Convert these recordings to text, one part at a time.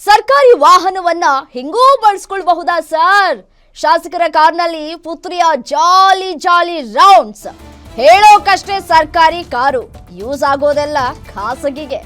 ಸರ್ಕಾರಿ ವಾಹನವನ್ನ ಹೆಂಗೂ ಬಳಸ್ಕೊಳ್ಬಹುದಾ ಸರ್? ಶಾಸಕರ ಕಾರ್ನಲ್ಲಿ ಪುತ್ರಿಯ ಜಾಲಿ ಜಾಲಿ ರೌಂಡ್ಸ್. ಹೇಳೋಕಷ್ಟೇ ಸರ್ಕಾರಿ ಕಾರು, ಯೂಸ್ ಆಗೋದೆಲ್ಲ ಖಾಸಗಿಗೆ.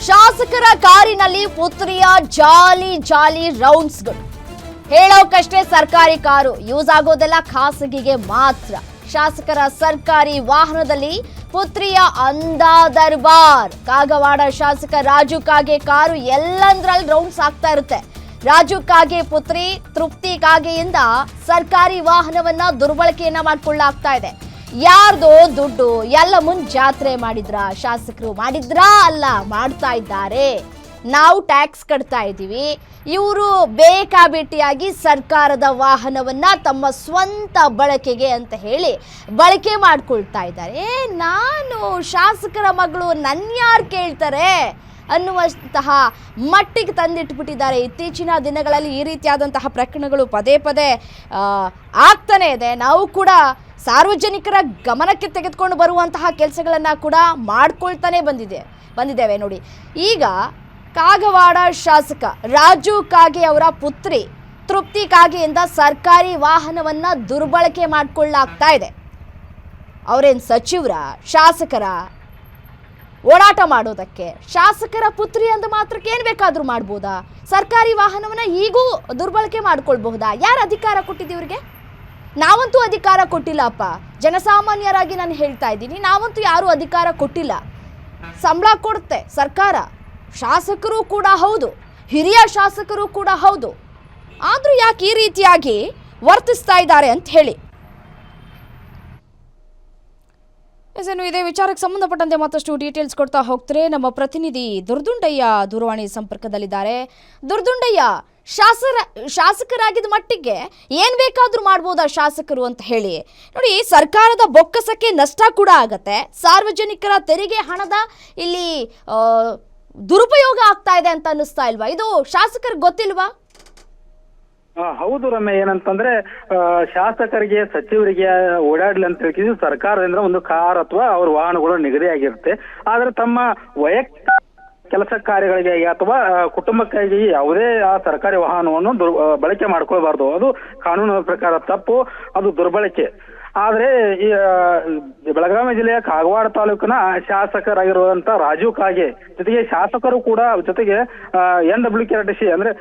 ಶಾಸಕರ ಕಾರಿನಲ್ಲಿ ಪುತ್ರಿಯ ಜಾಲಿ ಜಾಲಿ ರೌಂಡ್ಸ್ಗಳು. ಹೇಳೋಕಷ್ಟೇ ಸರ್ಕಾರಿ ಕಾರು, ಯೂಸ್ ಆಗೋದೆಲ್ಲ ಖಾಸಗಿಗೆ ಮಾತ್ರ. ಶಾಸಕರ ಸರ್ಕಾರಿ ವಾಹನದಲ್ಲಿ ಪುತ್ರಿಯ ಅಂದಾ ದರ್ಬಾರ್. ಕಾಗವಾಡ ಶಾಸಕ ರಾಜು ಕಾಗೆ ಕಾರು ಎಲ್ಲಂದ್ರಲ್ಲಿ ರೌಂಡ್ಸ್ ಆಗ್ತಾ ಇರುತ್ತೆ. ರಾಜು ಕಾಗೆ ಪುತ್ರಿ ತೃಪ್ತಿ ಕಾಗೆಯಿಂದ ಸರ್ಕಾರಿ ವಾಹನವನ್ನ ದುರ್ಬಳಕೆಯನ್ನ ಮಾಡ್ಕೊಳ್ಳಾಗ್ತಾ ಇದೆ. ಯಾರ್ದೋ ದುಡ್ಡು ಎಲ್ಲ ಮುಂದೆ ಜಾತ್ರೆ ಶಾಸಕರು ಮಾಡಿದ್ರಾ? ಅಲ್ಲ, ಮಾಡ್ತಾ ಇದ್ದಾರೆ. ನಾವು ಟ್ಯಾಕ್ಸ್ ಕಟ್ತಾ ಇದ್ದೀವಿ, ಇವರು ಬೇಕಾಬಿಟ್ಟಿಯಾಗಿ ಸರ್ಕಾರದ ವಾಹನವನ್ನ ತಮ್ಮ ಸ್ವಂತ ಬಳಕೆಗೆ ಅಂತ ಹೇಳಿ ಬಳಕೆ ಮಾಡ್ಕೊಳ್ತಾ ಇದ್ದಾರೆ. ನಾನು ಶಾಸಕರ ಮಗಳು, ನನ್ಯಾರು ಕೇಳ್ತಾರೆ ಅನ್ನುವಂತಹ ಮಟ್ಟಿಗೆ ತಂದಿಟ್ಬಿಟ್ಟಿದ್ದಾರೆ. ಇತ್ತೀಚಿನ ದಿನಗಳಲ್ಲಿ ಈ ರೀತಿಯಾದಂತಹ ಪ್ರಕರಣಗಳು ಪದೇ ಪದೇ ಆಗ್ತಾನೆ ಇದೆ. ನಾವು ಕೂಡ ಸಾರ್ವಜನಿಕರ ಗಮನಕ್ಕೆ ತೆಗೆದುಕೊಂಡು ಬರುವಂತಹ ಕೆಲಸಗಳನ್ನು ಕೂಡ ಮಾಡ್ಕೊಳ್ತಾನೆ ಬಂದಿದ್ದೇವೆ ನೋಡಿ. ಈಗ ಕಾಗವಾಡ ಶಾಸಕ ರಾಜು ಕಾಗೆ ಅವರ ಪುತ್ರಿ ತೃಪ್ತಿ ಕಾಗೆಯಿಂದ ಸರ್ಕಾರಿ ವಾಹನವನ್ನ ದುರ್ಬಳಕೆ ಮಾಡ್ಕೊಳ್ಳಾಗ್ತಾ ಇದೆ. ಅವರೇನು ಸಚಿವರ, ಶಾಸಕರ ಓಡಾಟ ಮಾಡೋದಕ್ಕೆ? ಶಾಸಕರ ಪುತ್ರಿ ಅಂದ ಮಾತ್ರಕ್ಕೆ ಏನು ಬೇಕಾದರೂ ಮಾಡ್ಬೋದಾ? ಸರ್ಕಾರಿ ವಾಹನವನ್ನ ಈಗೂ ದುರ್ಬಳಕೆ ಮಾಡ್ಕೊಳ್ಬಹುದಾ? ಯಾರು ಅಧಿಕಾರ ಕೊಟ್ಟಿದ್ದು ಇವ್ರಿಗೆ? ನಾವಂತೂ ಅಧಿಕಾರ ಕೊಟ್ಟಿಲ್ಲಪ್ಪ. ಜನಸಾಮಾನ್ಯರಾಗಿ ನಾನು ಹೇಳ್ತಾ ಇದ್ದೀನಿ, ನಾವಂತೂ ಯಾರೂ ಅಧಿಕಾರ ಕೊಟ್ಟಿಲ್ಲ. ಸಂಬಳ ಕೊಡುತ್ತೆ ಸರ್ಕಾರ, ಶಾಸಕರು ಕೂಡ ಹೌದು, ಹಿರಿಯ ಶಾಸಕರು ಕೂಡ ಹೌದು. ಆದರೂ ಯಾಕೆ ಈ ರೀತಿಯಾಗಿ ವರ್ತಿಸ್ತಾ ಇದ್ದಾರೆ ಅಂತ ಹೇಳಿ. ಇದೇ ವಿಚಾರಕ್ಕೆ ಸಂಬಂಧಪಟ್ಟಂತೆ ಮತ್ತಷ್ಟು ಡೀಟೇಲ್ಸ್ ಕೊಡ್ತಾ ಹೋಗ್ತಾರೆ ನಮ್ಮ ಪ್ರತಿನಿಧಿ ದುರ್ದುಂಡಯ್ಯ ದೂರವಾಣಿ ಸಂಪರ್ಕದಲ್ಲಿದ್ದಾರೆ. ದುರ್ದುಂಡಯ್ಯ, ಶಾಸಕರಾಗಿದ್ದ ಮಟ್ಟಿಗೆ ಏನ್ ಬೇಕಾದ್ರೂ ಮಾಡ್ಬೋದಾ ಶಾಸಕರು ಅಂತ ಹೇಳಿ? ನೋಡಿ, ಸರ್ಕಾರದ ಬೊಕ್ಕಸಕ್ಕೆ ನಷ್ಟ ಕೂಡ ಆಗತ್ತೆ. ಸಾರ್ವಜನಿಕರ ತೆರಿಗೆ ಹಣದ ಇಲ್ಲಿ ದುರುಪಯೋಗ ಆಗ್ತಾ ಇದೆ ಅಂತ ಅನ್ನಿಸ್ತಾ ಇಲ್ವಾ? ಇದು ಶಾಸಕರಿಗೆ ಗೊತ್ತಿಲ್ವಾ? ಹೌದು ರಮ್ಯ, ಏನಂತಂದ್ರೆ ಶಾಸಕರಿಗೆ, ಸಚಿವರಿಗೆ ಓಡಾಡ್ಲಿ ಅಂತ ಹೇಳಿ ಸರ್ಕಾರದಿಂದ ಒಂದು ಕಾರ್ ಅಥವಾ ಅವ್ರ ವಾಹನಗಳು ನಿಗದಿಯಾಗಿರುತ್ತೆ. ಆದ್ರೆ ತಮ್ಮ ವೈಯಕ್ತಿಕ ಕೆಲಸ ಕಾರ್ಯಗಳಿಗೆ ಅಥವಾ ಕುಟುಂಬಕ್ಕಾಗಿ ಯಾವುದೇ ಆ ಸರ್ಕಾರಿ ವಾಹನವನ್ನು ಬಳಕೆ ಮಾಡ್ಕೊಳ್ಬಾರ್ದು. ಅದು ಕಾನೂನಿನ ಪ್ರಕಾರ ತಪ್ಪು, ಅದು ದುರ್ಬಳಕೆ. ಆದ್ರೆ ಈ ಬೆಳಗಾವಿ ಜಿಲ್ಲೆಯ ಕಾಗವಾಡ ತಾಲೂಕಿನ ಶಾಸಕರಾಗಿರುವಂತ ರಾಜು ಕಾಗೆ ಜೊತೆಗೆ ಶಾಸಕರು ಕೂಡ ಜೊತೆಗೆ NWKRTC ಅಂದ್ರೆ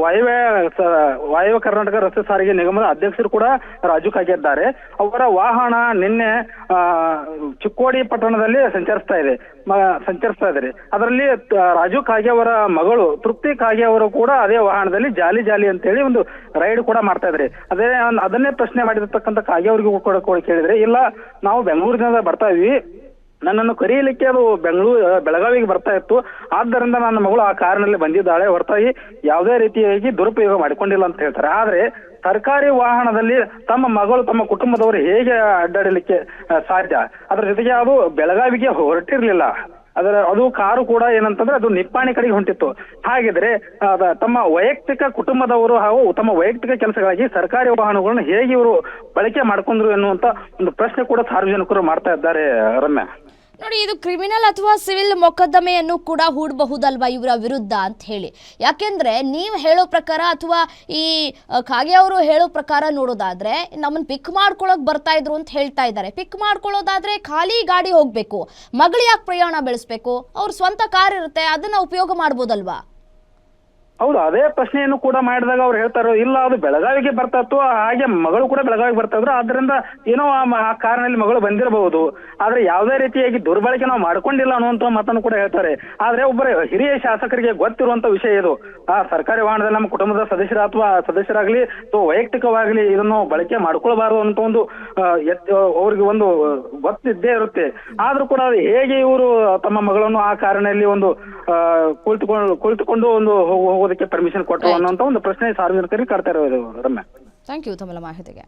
ವಾಯವ್ಯ ಕರ್ನಾಟಕ ರಸ್ತೆ ಸಾರಿಗೆ ನಿಗಮದ ಅಧ್ಯಕ್ಷರು ಕೂಡ ರಾಜು ಕಾಗೆ ಇದ್ದಾರೆ. ಅವರ ವಾಹನ ನಿನ್ನೆ ಚಿಕ್ಕೋಡಿ ಪಟ್ಟಣದಲ್ಲಿ ಸಂಚರಿಸ್ತಾ ಇದ್ದಾರೆ. ಅದರಲ್ಲಿ ರಾಜು ಕಾಗೆ ಅವರ ಮಗಳು ತೃಪ್ತಿ ಕಾಗೆ ಅವರು ಕೂಡ ಅದೇ ವಾಹನದಲ್ಲಿ ಜಾಲಿ ಜಾಲಿ ಅಂತ ಹೇಳಿ ಒಂದು ರೈಡ್ ಕೂಡ ಮಾಡ್ತಾ ಇದ್ದಾರೆ. ಅದನ್ನೇ ಪ್ರಶ್ನೆ ಮಾಡಿರ್ತಕ್ಕಂಥ ಕಾಗೆ ಅವರಿಗೂ ಕೂಡ ಕೇಳಿದ್ರೆ, ಇಲ್ಲ ನಾವು ಬೆಂಗಳೂರಿನಿಂದ ಬರ್ತಾ ಇದ್ವಿ, ನನ್ನನ್ನು ಕರೆಯಲಿಕ್ಕೆ ಅದು ಬೆಳಗಾವಿಗೆ ಬರ್ತಾ ಇತ್ತು, ಆದ್ದರಿಂದ ನನ್ನ ಮಗಳು ಆ ಕಾರಿನಲ್ಲಿ ಬಂದಿದ್ದಾಳೆ, ಹೊರತಾಗಿ ಯಾವುದೇ ರೀತಿಯಾಗಿ ದುರುಪಯೋಗ ಮಾಡಿಕೊಂಡಿಲ್ಲ ಅಂತ ಹೇಳ್ತಾರೆ. ಆದ್ರೆ ಸರ್ಕಾರಿ ವಾಹನದಲ್ಲಿ ತಮ್ಮ ಮಗಳು, ತಮ್ಮ ಕುಟುಂಬದವರು ಹೇಗೆ ಅಡ್ಡಾಡಲಿಕ್ಕೆ ಸಾಧ್ಯ? ಅದರ ಜೊತೆಗೆ ಅದು ಬೆಳಗಾವಿಗೆ ಹೊರಟಿರ್ಲಿಲ್ಲ. ಅದು ಕಾರು ಕೂಡ ಏನಂತಂದ್ರೆ ಅದು ನಿಪ್ಪಾಣಿ ಕಡೆಗೆ ಹೊಂಟಿತ್ತು. ಹಾಗಿದ್ರೆ ತಮ್ಮ ವೈಯಕ್ತಿಕ ಕುಟುಂಬದವರು ಹಾಗೂ ತಮ್ಮ ವೈಯಕ್ತಿಕ ಕೆಲಸಗಳಾಗಿ ಸರ್ಕಾರಿ ವಾಹನಗಳನ್ನು ಹೇಗೆ ಇವರು ಬಳಕೆ ಮಾಡ್ಕೊಂಡ್ರು ಎನ್ನುವಂತ ಒಂದು ಪ್ರಶ್ನೆ ಕೂಡ ಸಾರ್ವಜನಿಕರು ಮಾಡ್ತಾ ಇದ್ದಾರೆ ರಮ್ಯ. ನೋಡಿ, ಇದು ಕ್ರಿಮಿನಲ್ ಅಥವಾ ಸಿವಿಲ್ ಮೊಕದ್ದಮೆಯನ್ನು ಕೂಡ ಹೂಡಬಹುದಲ್ವಾ ಇವರ ವಿರುದ್ಧ ಅಂತ ಹೇಳಿ? ಯಾಕೆಂದ್ರೆ ನೀವು ಹೇಳೋ ಪ್ರಕಾರ ಅಥವಾ ಈ ಕಾಗೆ ಅವರು ಹೇಳೋ ಪ್ರಕಾರ ನೋಡೋದಾದ್ರೆ ನಮ್ಮನ್ನು ಪಿಕ್ ಮಾಡ್ಕೊಳ್ಳೋಕೆ ಬರ್ತಾ ಇದ್ರು ಅಂತ ಹೇಳ್ತಾ ಇದ್ದಾರೆ. ಪಿಕ್ ಮಾಡ್ಕೊಳ್ಳೋದಾದ್ರೆ ಖಾಲಿ ಗಾಡಿ ಹೋಗ್ಬೇಕು, ಮಗಳು ಯಾಕೆ ಪ್ರಯಾಣ ಬೆಳೆಸ್ಬೇಕು? ಅವ್ರ ಸ್ವಂತ ಕಾರ್ ಇರುತ್ತೆ, ಅದನ್ನ ಉಪಯೋಗ ಮಾಡ್ಬೋದಲ್ವಾ? ಹೌದು, ಅದೇ ಪ್ರಶ್ನೆಯನ್ನು ಕೂಡ ಮಾಡಿದಾಗ ಅವ್ರು ಹೇಳ್ತಾರೋ ಇಲ್ಲ ಅದು ಬೆಳಗಾವಿಗೆ ಬರ್ತಾತ್ತು, ಹಾಗೆ ಮಗಳು ಕೂಡ ಬೆಳಗಾವಿಗೆ ಬರ್ತಾ ಇದ್ರು, ಆದ್ರಿಂದ ಏನೋ ಆ ಕಾರಿನಲ್ಲಿ ಮಗಳು ಬಂದಿರಬಹುದು, ಆದ್ರೆ ಯಾವುದೇ ರೀತಿಯಾಗಿ ದುರ್ಬಳಕೆ ನಾವು ಮಾಡ್ಕೊಂಡಿಲ್ಲ ಅನ್ನುವಂತ ಮಾತನ್ನು ಕೂಡ ಹೇಳ್ತಾರೆ. ಆದ್ರೆ ಒಬ್ಬರ ಹಿರಿಯ ಶಾಸಕರಿಗೆ ಗೊತ್ತಿರುವಂತ ವಿಷಯ ಇದು. ಆ ಸರ್ಕಾರಿ ವಾಹನದಲ್ಲಿ ನಮ್ಮ ಕುಟುಂಬದ ಸದಸ್ಯರಾಗ್ಲಿ ಅಥವಾ ವೈಯಕ್ತಿಕವಾಗ್ಲಿ ಇದನ್ನು ಬಳಕೆ ಮಾಡ್ಕೊಳ್ಬಾರದು ಅಂತ ಒಂದು ಅವ್ರಿಗೆ ಒಂದು ಗೊತ್ತಿದ್ದೇ ಇರುತ್ತೆ. ಆದ್ರೂ ಕೂಡ ಹೇಗೆ ಇವರು ತಮ್ಮ ಮಗಳನ್ನು ಆ ಕಾರಿನಲ್ಲಿ ಒಂದು ಕುಳಿತುಕೊಂಡು ಒಂದು ಹೋಗೋದಕ್ಕೆ ಪರ್ಮಿಷನ್ ಕೊಟ್ಟರು ಅನ್ನೋಂತ ಒಂದು ಪ್ರಶ್ನೆ ಸಾರ್ವಜನಿಕರಿಗೆ ಕಾಡ್ತಾ ಇರೋದು. ರಮ್ಯಾ, ಥ್ಯಾಂಕ್ ಯು ತಮ್ಮ ಮಾಹಿತಿಗೆ.